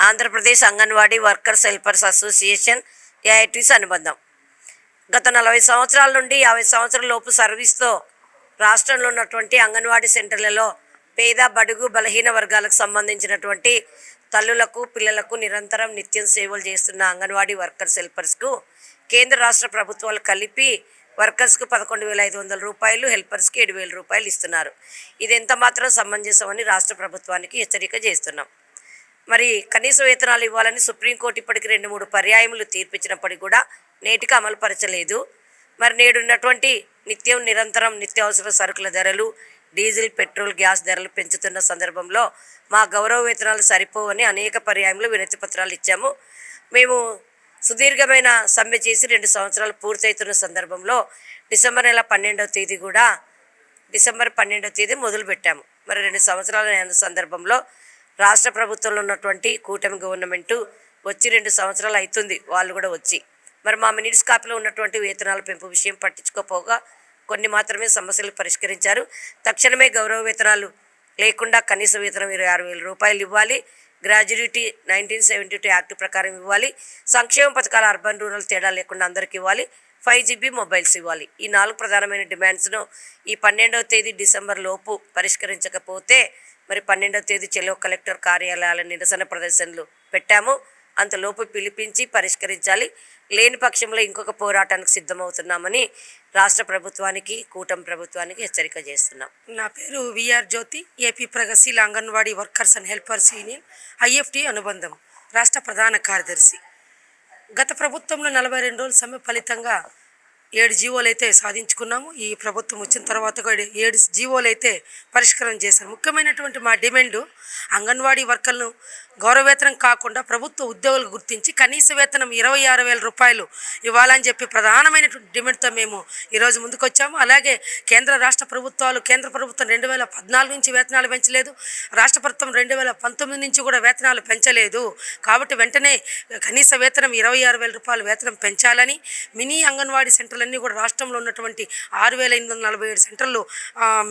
Andhra Pradesh anganwadi workers helpers association AITUC అనుబంధం. గత 40 సంవత్సరాల నుండి 50 సంవత్సరాల లోపు సర్వీస్తో రాష్ట్రంలో ఉన్నటువంటి అంగన్వాడీ సెంటర్లలో పేద బడుగు బలహీన వర్గాలకు సంబంధించినటువంటి తల్లులకు పిల్లలకు నిరంతరం నిత్యం సేవలు చేస్తున్న అంగన్వాడీ వర్కర్స్ హెల్పర్స్కు కేంద్ర రాష్ట్ర ప్రభుత్వాలు కలిపి వర్కర్స్కు 11,500 రూపాయలు, హెల్పర్స్కి 7,000 రూపాయలు ఇస్తున్నారు. ఇది ఎంత మాత్రం సమంజసమని రాష్ట్ర ప్రభుత్వానికి హెచ్చరిక చేస్తున్నాం. మరి కనీస వేతనాలు ఇవ్వాలని సుప్రీంకోర్టు ఇప్పటికి 2-3 పర్యాయములు తీర్పిచ్చినప్పటికీ కూడా నేటికి అమలు పరచలేదు. మరి నేడున్నటువంటి నిరంతరం నిత్యావసర సరుకుల ధరలు, డీజిల్, పెట్రోల్, గ్యాస్ ధరలు పెంచుతున్న సందర్భంలో మా గౌరవ వేతనాలు సరిపోవని అనేక పర్యాయములు వినతి పత్రాలు ఇచ్చాము. మేము సుదీర్ఘమైన సమ్మె చేసి 2 సంవత్సరాలు పూర్తవుతున్న సందర్భంలో డిసెంబర్ 12వ తేదీ మొదలుపెట్టాము. మరి 2 సంవత్సరాల సందర్భంలో రాష్ట్ర ప్రభుత్వంలో ఉన్నటువంటి కూటమి గవర్నమెంటు వచ్చి 2 సంవత్సరాలు అవుతుంది. వాళ్ళు కూడా వచ్చి మరి మా మినిట్స్ కాపీలో ఉన్నటువంటి వేతనాల పెంపు విషయం పట్టించుకోపోగా కొన్ని మాత్రమే సమస్యలు పరిష్కరించారు. తక్షణమే గౌరవ వేతనాలు లేకుండా కనీస వేతనం 26,000 రూపాయలు ఇవ్వాలి. గ్రాడ్యుయేటీ 1972 యాక్ట్ ప్రకారం ఇవ్వాలి. సంక్షేమ పథకాల అర్బన్ రూరల్ తేడా లేకుండా అందరికి ఇవ్వాలి. 5GB మొబైల్స్ ఇవ్వాలి. ఈ 4 ప్రధానమైన డిమాండ్స్ను ఈ 12వ తేదీ డిసెంబర్ లోపు పరిష్కరించకపోతే మరి 12వ తేదీ చెలో కలెక్టర్ కార్యాలయాల నిరసన ప్రదర్శనలు పెట్టాము. అంతలోపు పిలిపించి పరిష్కరించాలి. లేని పక్షంలో ఇంకొక పోరాటానికి సిద్ధమవుతున్నామని రాష్ట్ర ప్రభుత్వానికి కూటమి ప్రభుత్వానికి హెచ్చరిక చేస్తున్నాం. నా పేరు విఆర్ జ్యోతి, ఏపీ ప్రగతిశీల anganwadi workers and helpers union IFT అనుబంధం రాష్ట్ర ప్రధాన కార్యదర్శి. గత ప్రభుత్వంలో 42 రోజుల సమ్మె ఫలితంగా 7 జీవోలు అయితే సాధించుకున్నాము. ఈ ప్రభుత్వం వచ్చిన తర్వాత 7 జీవోలు అయితే పరిష్కారం చేశారు. ముఖ్యమైనటువంటి మా డిమాండు అంగన్వాడీ వర్కర్లను గౌరవ వేతనం కాకుండా ప్రభుత్వ ఉద్యోగులు గుర్తించి కనీస వేతనం 26,000 రూపాయలు ఇవ్వాలని చెప్పి ప్రధానమైనటువంటి డిమాండ్తో మేము ఈరోజు ముందుకొచ్చాము. అలాగే కేంద్ర రాష్ట్ర ప్రభుత్వాలు, కేంద్ర ప్రభుత్వం 2014 నుంచి వేతనాలు పెంచలేదు, రాష్ట్ర ప్రభుత్వం 2019 నుంచి కూడా వేతనాలు పెంచలేదు. కాబట్టి వెంటనే కనీస వేతనం 26,000 రూపాయలు వేతనం పెంచాలని మినీ అంగన్వాడీ సెంటర్లన్నీ కూడా రాష్ట్రంలో ఉన్నటువంటి 6,847 సెంటర్లు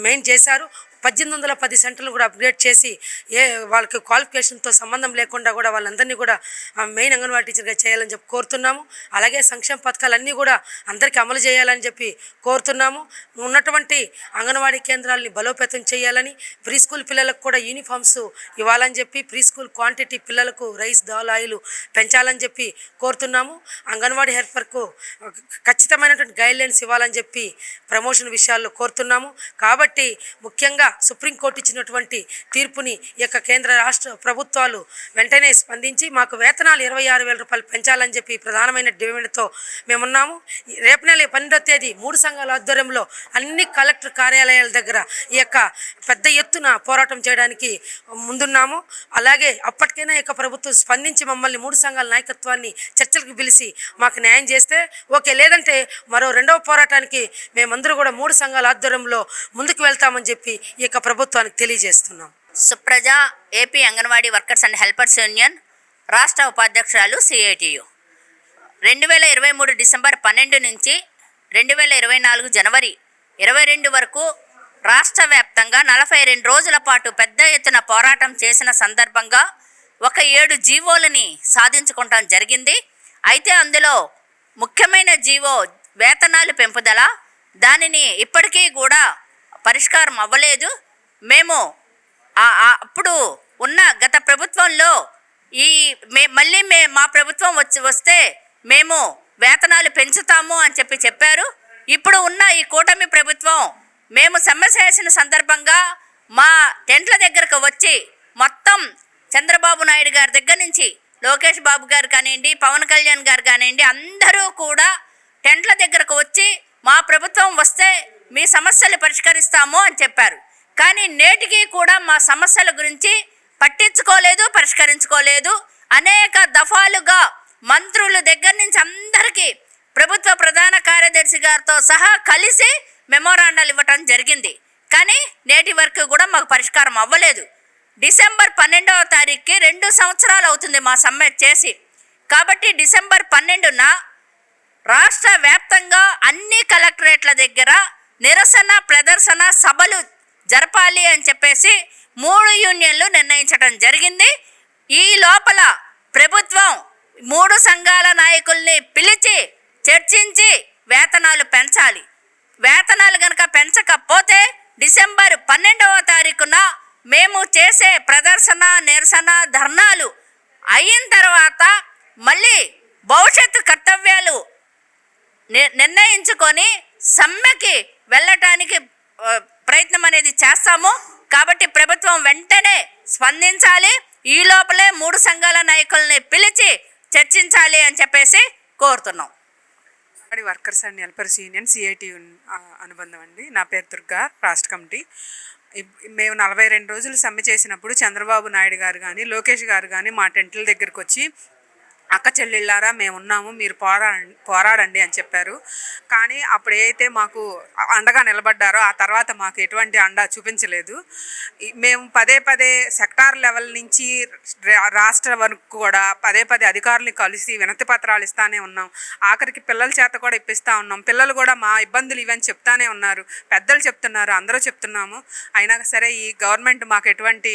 మెయిన్ చేశారు. 1,810 సెంటర్లు కూడా అప్గ్రేడ్ చేసి వాళ్ళకి క్వాలిఫికేషన్తో సంబంధం లేకుండా కూడా వాళ్ళందరినీ కూడా మెయిన్ అంగన్వాడీ టీచర్గా చేయాలని చెప్పి కోరుతున్నాము. అలాగే సంక్షేమ పథకాలన్నీ కూడా అందరికీ అమలు చేయాలని చెప్పి కోరుతున్నాము. ఉన్నటువంటి అంగన్వాడీ కేంద్రాలని బలోపేతం చేయాలని, ప్రీ స్కూల్ పిల్లలకు కూడా యూనిఫామ్స్ ఇవ్వాలని చెప్పి, ప్రీ స్కూల్ క్వాంటిటీ పిల్లలకు రైస్, దాల్, ఆయిల్ పెంచాలని చెప్పి కోరుతున్నాము. అంగన్వాడీ హెల్పర్కు ఖచ్చితమైనటువంటి గైడ్లైన్స్ ఇవ్వాలని చెప్పి ప్రమోషన్ విషయాల్లో కోరుతున్నాము. కాబట్టి ముఖ్యంగా సుప్రీంకోర్టు ఇచ్చినటువంటి తీర్పుని ఈ యొక్క కేంద్ర రాష్ట్ర ప్రభుత్వాలు వెంటనే స్పందించి మాకు వేతనాలు 26,000 రూపాయలు పెంచాలని చెప్పి ప్రధానమైన డిమాండ్తో మేమున్నాము. రేపు నెల 12వ తేదీ 3 సంఘాల ఆధ్వర్యంలో అన్ని కలెక్టర్ కార్యాలయాల దగ్గర ఈ యొక్క పెద్ద ఎత్తున పోరాటం చేయడానికి ముందున్నాము. అలాగే అప్పటికైనా ఈ యొక్క ప్రభుత్వం స్పందించి మమ్మల్ని 3 సంఘాల నాయకత్వాన్ని చర్చలకు పిలిచి మాకు న్యాయం చేస్తే ఓకే, లేదంటే మరో 2వ పోరాటానికి మేమందరూ కూడా 3 సంఘాల ఆధ్వర్యంలో ముందుకు వెళ్తామని చెప్పి ఈ యొక్క ప్రభుత్వానికి తెలియజేస్తున్నాం. Supraja, AP anganwadi workers and helpers union రాష్ట్ర ఉపాధ్యక్షురాలు, సిఐటియు. 2023 డిసెంబర్ 12 నుంచి 2024 జనవరి 22 వరకు రాష్ట్ర వ్యాప్తంగా 42 రోజుల పాటు పెద్ద ఎత్తున పోరాటం చేసిన సందర్భంగా ఒక 7 జీవోలని సాధించుకోవటం జరిగింది. అయితే అందులో ముఖ్యమైన జీవో వేతనాలు పెంపుదల. దానిని ఇప్పటికీ కూడా పరిష్కారం అవ్వలేదు. మేము అప్పుడు ఉన్న గత ప్రభుత్వంలో మళ్ళీ మా ప్రభుత్వం వస్తే మేము వేతనాలు పెంచుతాము అని చెప్పారు. ఇప్పుడు ఉన్న ఈ కూటమి ప్రభుత్వం మేము సమ్మె చేసిన సందర్భంగా మా టెంట్ల దగ్గరకు వచ్చి మొత్తం చంద్రబాబు నాయుడు గారి దగ్గర నుంచి లోకేష్ బాబు గారు కానివ్వండి, పవన్ కళ్యాణ్ గారు కానివ్వండి, అందరూ కూడా టెంట్ల దగ్గరకు వచ్చి మా ప్రభుత్వం వస్తే మీ సమస్యలు పరిష్కరిస్తాము అని చెప్పారు. కానీ నేటికి కూడా మా సమస్యల గురించి పట్టించుకోలేదు, పరిష్కరించుకోలేదు. అనేక దఫాలుగా మంత్రుల దగ్గర నుంచి అందరికీ ప్రభుత్వ ప్రధాన కార్యదర్శి గారితో సహా కలిసి మెమోరాండాలు ఇవ్వటం జరిగింది. కానీ నేటి వరకు కూడా మాకు పరిష్కారం అవ్వలేదు. డిసెంబర్ 12వ తారీఖుకి 2 సంవత్సరాలు అవుతుంది మా సమ్మె చేసి. కాబట్టి డిసెంబర్ 12న రాష్ట్ర వ్యాప్తంగా అన్ని కలెక్టరేట్ల దగ్గర నిరసన ప్రదర్శన సభలు జరపాలి అని చెప్పేసి 3 యూనియన్లు నిర్ణయించడం జరిగింది. ఈ లోపల ప్రభుత్వం 3 సంఘాల నాయకుల్ని పిలిచి చర్చించి వేతనాలు పెంచాలి. వేతనాలు కనుక పెంచకపోతే డిసెంబర్ 12వ తారీఖున మేము చేసే ప్రదర్శన, నిరసన, ధర్నాలు అయిన తర్వాత మళ్ళీ భవిష్యత్తు కర్తవ్యాలు నిర్ణయించుకొని సమ్మెకి వెళ్ళటానికి ప్రయత్నం అనేది చేస్తాము. కాబట్టి ప్రభుత్వం వెంటనే స్పందించాలి. ఈ లోపలే 3 సంఘాల నాయకుల్ని పిలిచి చర్చించాలి అని చెప్పేసి కోరుతున్నాం. Workers and helpers union CIT అనుబంధం అండి. నా పేరు దుర్గా, రాష్ట్ర కమిటీ. మేము 42 రోజులు సమ్మె చేసినప్పుడు చంద్రబాబు నాయుడు గారు కానీ, లోకేష్ గారు కానీ మా టెంట్ల దగ్గరికి వచ్చి అక్క చెల్లెళ్ళారా మేము ఉన్నాము, మీరు పోరాడండి అని చెప్పారు. కానీ అప్పుడు ఏదైతే మాకు అండగా నిలబడ్డారో ఆ తర్వాత మాకు ఎటువంటి అండ చూపించలేదు. మేము పదే సెక్టార్ లెవెల్ నుంచి రాష్ట్ర వరకు కూడా పదే అధికారులను కలిసి వినతి పత్రాలు ఇస్తానే ఉన్నాం. ఆఖరికి పిల్లల చేత కూడా ఇప్పిస్తూ ఉన్నాం. పిల్లలు కూడా మా ఇబ్బందులు ఇవని చెప్తానే ఉన్నారు, పెద్దలు చెప్తున్నారు, అందరూ చెప్తున్నాము. అయినా సరే ఈ గవర్నమెంట్ మాకు ఎటువంటి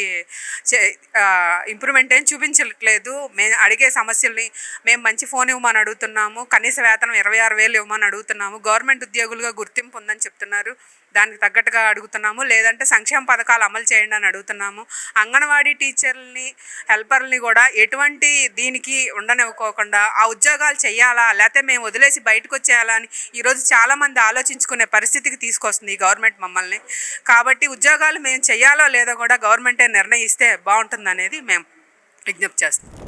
ఇంప్రూవ్మెంట్ ఏం చూపించట్లేదు. మేము అడిగే సమస్యల్ని మేము మంచి ఫోన్ ఇవ్వమని అడుగుతున్నాము, కనీస వేతనం 26,000 ఇవ్వమని అడుగుతున్నాము, గవర్నమెంట్ ఉద్యోగులుగా గుర్తింపు ఉందని చెప్తున్నారు, దానికి తగ్గట్టుగా అడుగుతున్నాము. లేదంటే సంక్షేమ పథకాలు అమలు చేయండి అని అడుగుతున్నాము. అంగన్వాడీ టీచర్లని, హెల్పర్లని కూడా ఎటువంటి దీనికి ఉండనివ్వకోకుండా ఆ ఉద్యోగాలు చేయాలా లేకపోతే మేము వదిలేసి బయటకు వచ్చేయాలా అని ఈరోజు చాలామంది ఆలోచించుకునే పరిస్థితికి తీసుకొస్తుంది ఈ గవర్నమెంట్ మమ్మల్ని. కాబట్టి ఉద్యోగాలు మేము చేయాలో లేదో కూడా గవర్నమెంటే నిర్ణయిస్తే బాగుంటుంది అనేది మేము విజ్ఞప్తి చేస్తాం.